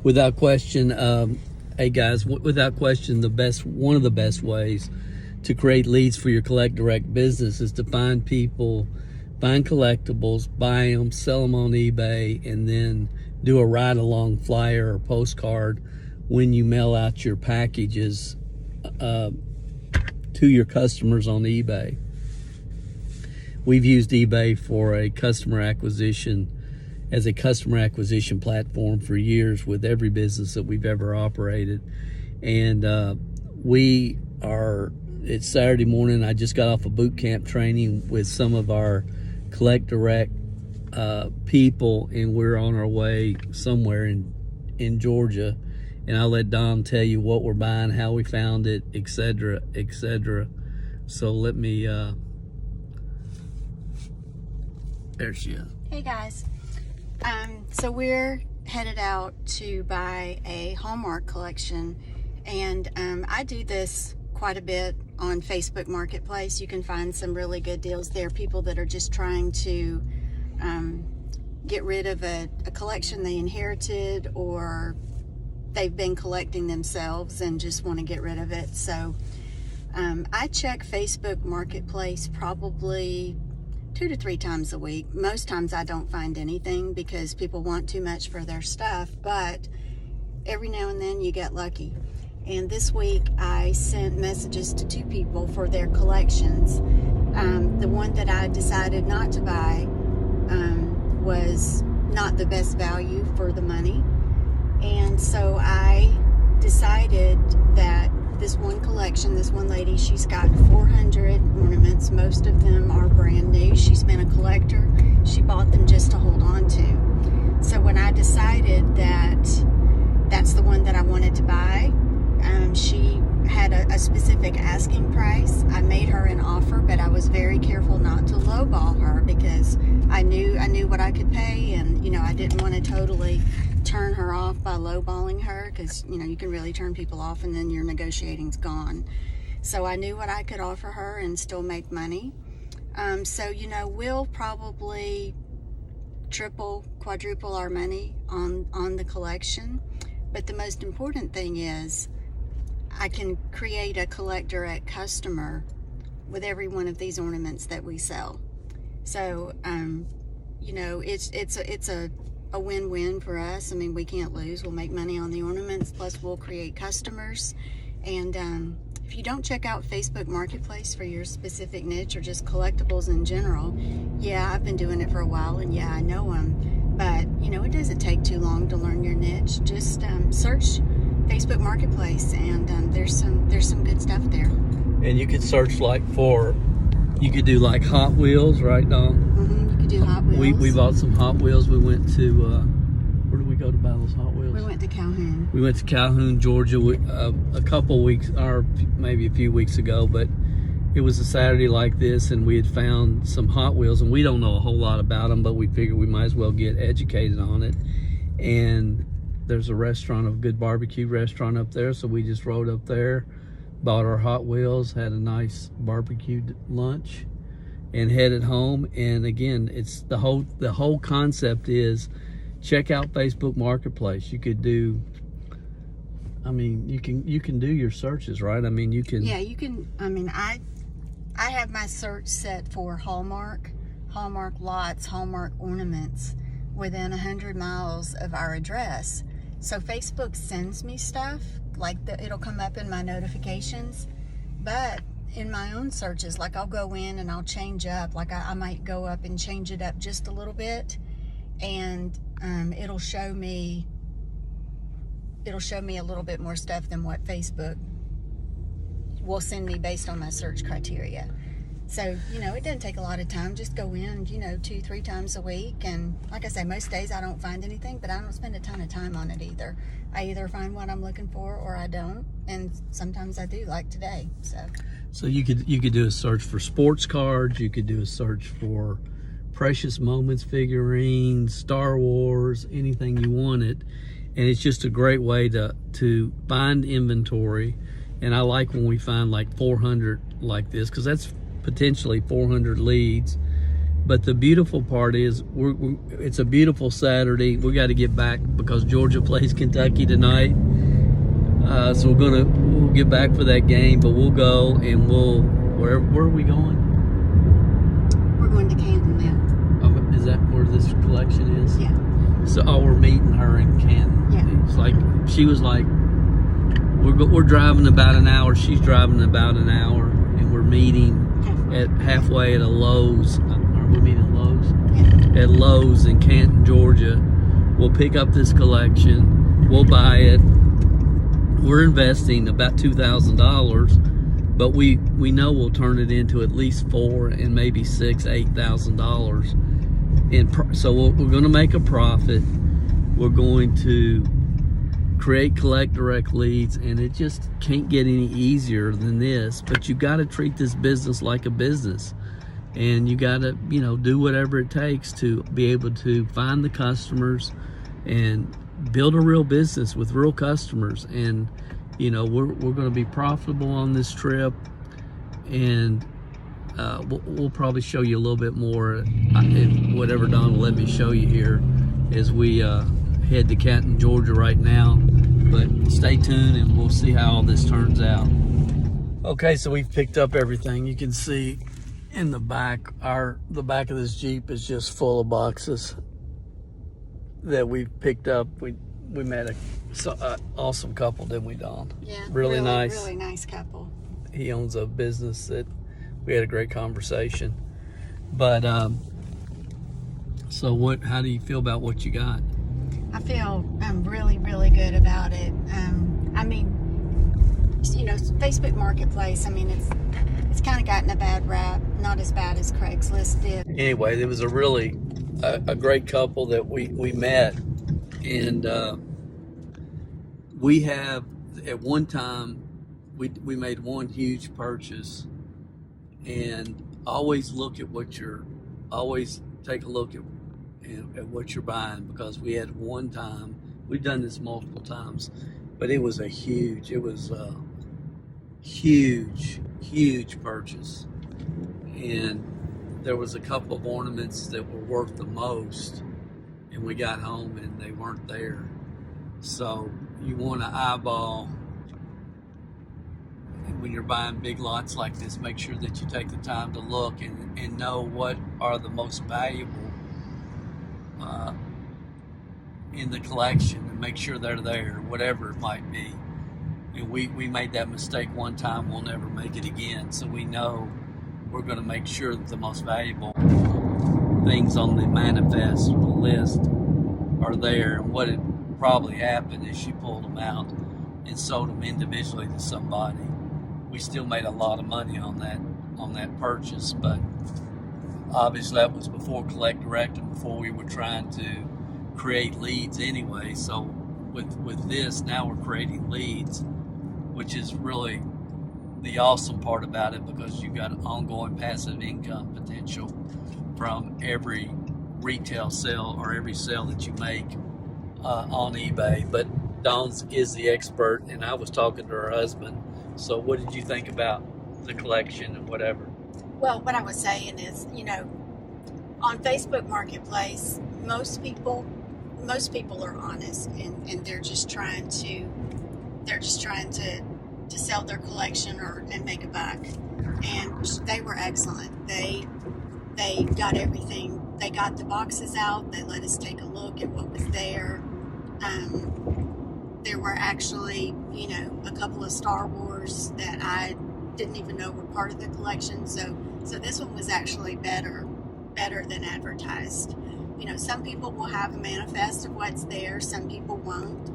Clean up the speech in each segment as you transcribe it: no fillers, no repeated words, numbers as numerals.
Without question, hey guys, without question, one of the best ways to create leads for your collect direct business is to find people, find collectibles, buy them, sell them on eBay, and then do a ride along flyer or postcard when you mail out your packages to your customers on eBay. We've used eBay for a customer acquisition platform for years with every business that we've ever operated. And it's Saturday morning. I just got off a boot camp training with some of our collect direct people, and we're on our way somewhere in Georgia. And I'll let Dom tell you what we're buying, how we found it, etc., etc. So let me, there she is. Hey guys. So we're headed out to buy a Hallmark collection, and I do this quite a bit on Facebook Marketplace. You can find some really good deals there. People that are just trying to get rid of a collection they inherited, or they've been collecting themselves and just want to get rid of it. So I check Facebook Marketplace probably 2 to 3 times a week. Most times I don't find anything because people want too much for their stuff, but every now and then you get lucky. And this week I sent messages to 2 people for their collections. The one that I decided not to buy was not the best value for the money. And so I decided that this one collection, this one lady, she's got 400 ornaments. Most of them are brand new. She's been a collector. She bought them just to hold on to. So when I decided that that's the one that I wanted to buy, she had a specific asking price. I made her an offer, but I was very careful not to lowball her because I knew what I could pay, and I didn't want to totally turn her off by lowballing her, because you can really turn people off and then your negotiating's gone. So I knew what I could offer her and still make money. So we'll probably triple, quadruple our money on the collection. But the most important thing is I can create a collect direct customer with every one of these ornaments that we sell. So it's a win-win for us. I mean, we can't lose. We'll make money on the ornaments, plus we'll create customers. And if you don't check out Facebook Marketplace for your specific niche or just collectibles in general, yeah, I've been doing it for a while, and yeah, I know them. But it doesn't take too long to learn your niche. Just search Facebook Marketplace, and there's some good stuff there. And you could search you could do like Hot Wheels, right, Dom? Mm-hmm. You could do Hot Wheels. We bought some Hot Wheels. We went to, where did we go to buy those Hot Wheels? We went to Calhoun. We went to Calhoun, Georgia, a couple weeks, or maybe a few weeks ago, but it was a Saturday like this, and we had found some Hot Wheels, and we don't know a whole lot about them, but we figured we might as well get educated on it. And there's a good barbecue restaurant up there, so we just rode up there, bought our Hot Wheels, had a nice barbecued lunch, and headed home. And again, it's the whole concept is check out Facebook Marketplace. You could do, you can do your searches, right? You can. Yeah, you can. I have my search set for Hallmark lots, Hallmark ornaments within 100 miles of our address. So Facebook sends me stuff, it'll come up in my notifications, but in my own searches, I'll go in and I'll change up, I might go up and change it up just a little bit, and it'll show me a little bit more stuff than what Facebook will send me based on my search criteria. So, it doesn't take a lot of time. Just go in, 2-3 times a week. And like I say, most days I don't find anything, but I don't spend a ton of time on it either. I either find what I'm looking for or I don't. And sometimes I do, like today. So you could do a search for sports cards. You could do a search for Precious Moments figurines, Star Wars, anything you wanted. And it's just a great way to find inventory. And I like when we find 400 like this, because that's potentially 400 leads But the beautiful part is it's a beautiful Saturday. We got to get back because Georgia plays Kentucky tonight. So we'll get back for that game, but we'll go and where are we going? We're going to Canton now. Is that where this collection is? Yeah. So we're meeting her in Canton. Yeah. It's like she was like, we're driving about an hour. She's driving about an hour, and we're meeting halfway at a Lowe's. Are we meeting at Lowe's? Yeah. At Lowe's in Canton, Georgia. We'll pick up this collection. We'll buy it. We're investing about $2,000, but we know we'll turn it into at least $4,000 and maybe $8,000. So we're going to make a profit. We're going to create collect direct leads, and it just can't get any easier than this. But you got to treat this business like a business, and you got to do whatever it takes to be able to find the customers and build a real business with real customers. And we're going to be profitable on this trip, and we'll probably show you a little bit more whatever Don will let me show you here as we head to Canton, Georgia right now. But stay tuned and we'll see how all this turns out. Okay, so we've picked up everything. You can see in the back, the back of this Jeep is just full of boxes that we've picked up. We met an awesome couple, didn't we, Don? Yeah. Really nice. Really nice couple. He owns a business that we had a great conversation. But so how do you feel about what you got? I feel really, really good about it. I mean, Facebook Marketplace, I mean, it's kind of gotten a bad rap, not as bad as Craigslist did. Anyway, there was a really a great couple that we met, and we have at one time we made one huge purchase, and always take a look at what you're buying, because we had one time, we've done this multiple times, but it was a huge purchase, and there was a couple of ornaments that were worth the most, and we got home and they weren't there. So you want to eyeball, and when you're buying big lots like this, make sure that you take the time to look and know what are the most valuable in the collection, and make sure they're there, whatever it might be. And we made that mistake one time, we'll never make it again. So we know we're going to make sure that the most valuable things on the manifest list are there. And what had probably happened is she pulled them out and sold them individually to somebody. We still made a lot of money on that purchase, but obviously that was before Collect Direct and before we were trying to create leads anyway. So with this, now we're creating leads, which is really the awesome part about it, because you've got ongoing passive income potential from every retail sale or every sale that you make on eBay. But Dawn is the expert, and I was talking to her husband. So what did you think about the collection and whatever? Well, what I was saying is, on Facebook Marketplace, most people are honest, and they're just trying to sell their collection and make a buck. And they were excellent. They got everything. They got the boxes out. They let us take a look at what was there. There were actually, a couple of Star Wars that I didn't even know were part of the collection. So this one was actually better than advertised. Some people will have a manifest of what's there, some people won't.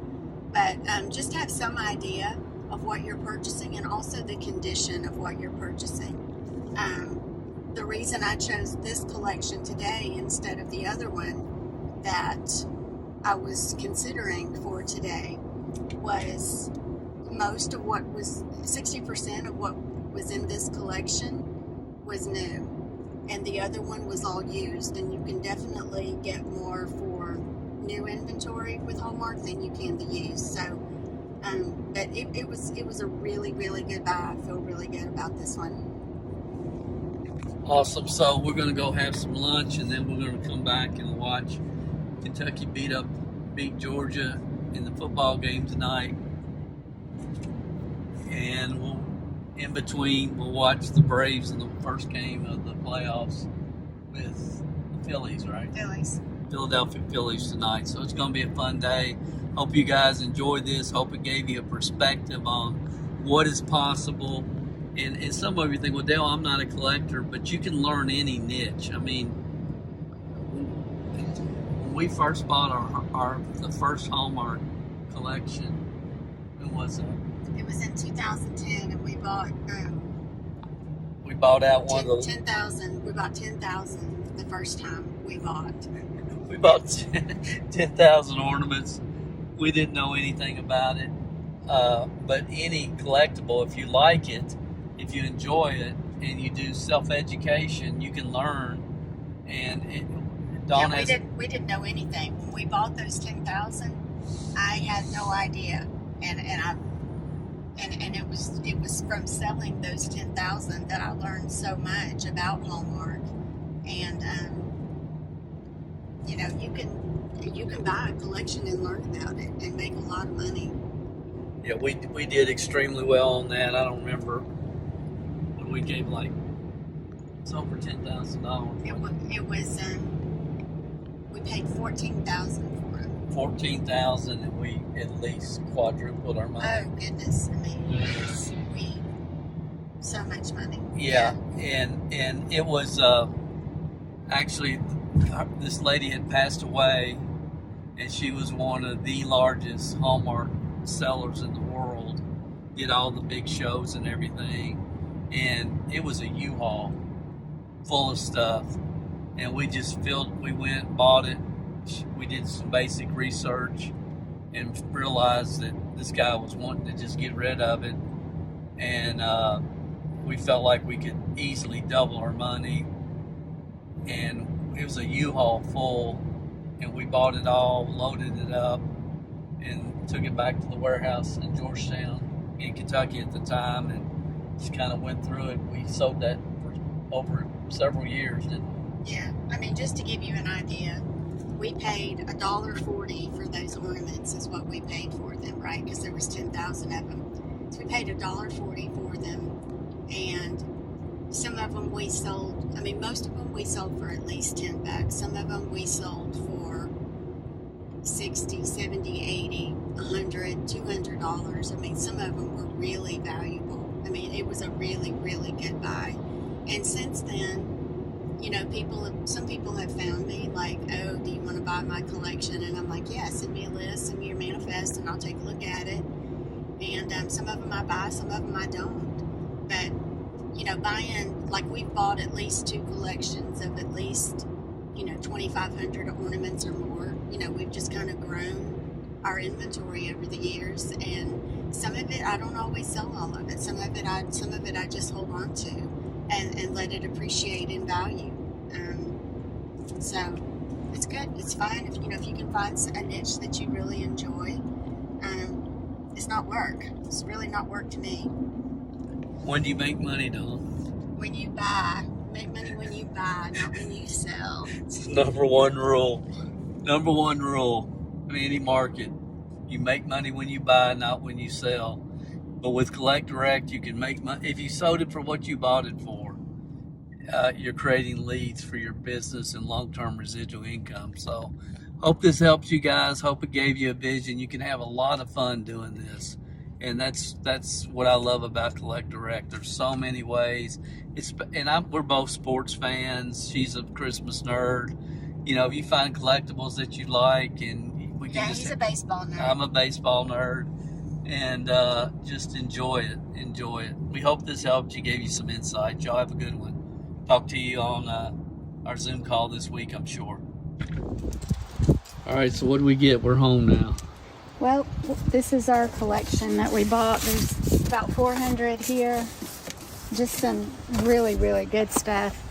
But just have some idea of what you're purchasing, and also the condition of what you're purchasing. The reason I chose this collection today instead of the other one that I was considering for today was 60% of what was in this collection was new, and the other one was all used. And you can definitely get more for new inventory with Hallmark than you can the used. So but it was a really, really good buy. I feel really good about this one. Awesome. So we're going to go have some lunch, and then we're going to come back and watch Kentucky beat Georgia in the football game tonight. And in between, we'll watch the Braves in the first game of the playoffs with the Phillies, right? Philadelphia Phillies tonight. So it's going to be a fun day. Hope you guys enjoyed this. Hope it gave you a perspective on what is possible. And some of you think, well, Dale, I'm not a collector, but you can learn any niche. I mean, when we first bought the first Hallmark collection, when was it? It was in 2010, and we bought. We bought out one of the 10,000. We bought 10,000 the first time we bought. We bought 10,000 ornaments. We didn't know anything about it, but any collectible, if you like it, if you enjoy it, and you do self-education, you can learn. And Dawn we didn't know anything when we bought those 10,000. I had no idea, and it was from selling those 10,000 that I learned so much about Hallmark. And you know, you can buy a collection and learn about it and make a lot of money. Yeah, we did extremely well on that. I don't remember when we gave it's over $10,000. It was we paid $14,000 for it. $14,000, and we at least quadrupled our money. Oh goodness! I mean, so much money. Yeah, and it was actually, this lady had passed away, and she was one of the largest Hallmark sellers in the world. Did all the big shows and everything, and it was a U-Haul full of stuff, and we went, bought it. We did some basic research and realized that this guy was wanting to just get rid of it, and we felt like we could easily double our money, and it was a U-Haul full, and we bought it all, loaded it up, and took it back to the warehouse in Georgetown in Kentucky at the time, and just kind of went through it. We sold that for over several years, didn't we? Yeah, I mean, just to give you an idea, we paid $1.40 for those ornaments is what we paid for them, right? Because there was 10,000 of them. So we paid $1.40 for them, and some of them we sold, I mean, most of them we sold for at least $10. Some of them we sold for $60, $70, $80, $100, $200. I mean, some of them were really valuable. I mean, it was a really, really good buy. And since then, you know, some people have found me like, oh, do you want to buy my collection? And I'm like, yeah, send me a list, send me your manifest, and I'll take a look at it. And some of them I buy, some of them I don't. But, you know, buying, like, we've bought at least 2 collections of at least, you know, 2,500 ornaments or more. You know, we've just kind of grown our inventory over the years, and some of it I don't always sell all of it. Some of it I just hold on to and let it appreciate in value. So it's good. It's fine if you can find a niche that you really enjoy. It's not work. It's really not work to me. When do you make money, Dawn? When you buy. Make money when you buy, not when you sell. It's number one rule. Number one rule in any market. You make money when you buy, not when you sell. But with Collect Direct, you can make money. If you sold it for what you bought it for, you're creating leads for your business and long-term residual income. So hope this helps you guys. Hope it gave you a vision. You can have a lot of fun doing this. And that's what I love about Collect Direct. There's so many ways. We're both sports fans. She's a Christmas nerd. You know, if you find collectibles that you like, and we can he's a baseball nerd. I'm a baseball nerd, and just enjoy it. Enjoy it. We hope this helped you, gave you some insight. Y'all have a good one. Talk to you on our Zoom call this week, I'm sure. All right, so what do we get? We're home now. Well, this is our collection that we bought. There's about 400 here. Just some really, really good stuff.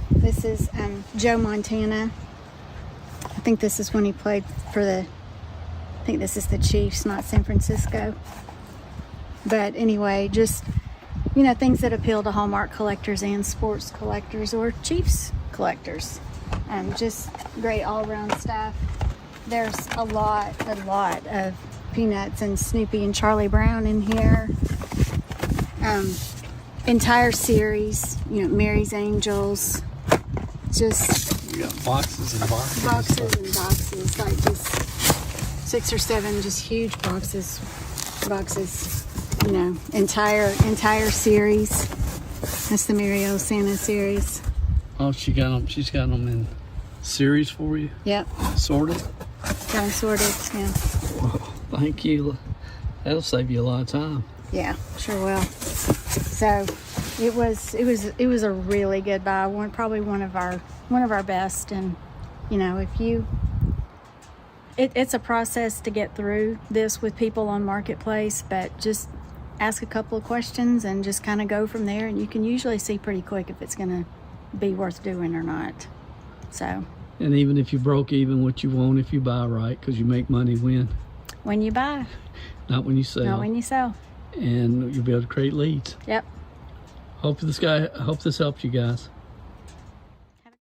This is Joe Montana. I think this is when he played for I think this is the Chiefs, not San Francisco. But anyway, just, you know, things that appeal to Hallmark collectors and sports collectors or Chiefs collectors. Just great all-around stuff. There's a lot of Peanuts and Snoopy and Charlie Brown in here. Entire series, you know, Mary's Angels. Just You got boxes and boxes. boxes and boxes, like just 6 or 7 just huge boxes, you know, entire series. That's the Mario Santa series. Oh, she got them. She's got them in series for you, Yep, sorted. got them sorted. Yeah, Oh, thank you. That'll save you a lot of time. yeah, sure will. So it was a really good buy. Probably one of our best. And you know, if you, it's a process to get through this with people on Marketplace, but just ask a couple of questions and just kind of go from there, and you can usually see pretty quick if it's going to be worth doing or not. So And even if you broke even, what you want if you buy right, because you make money when you buy, not when you sell. not when you sell. And you'll be able to create leads. Yep. I hope this helps you guys.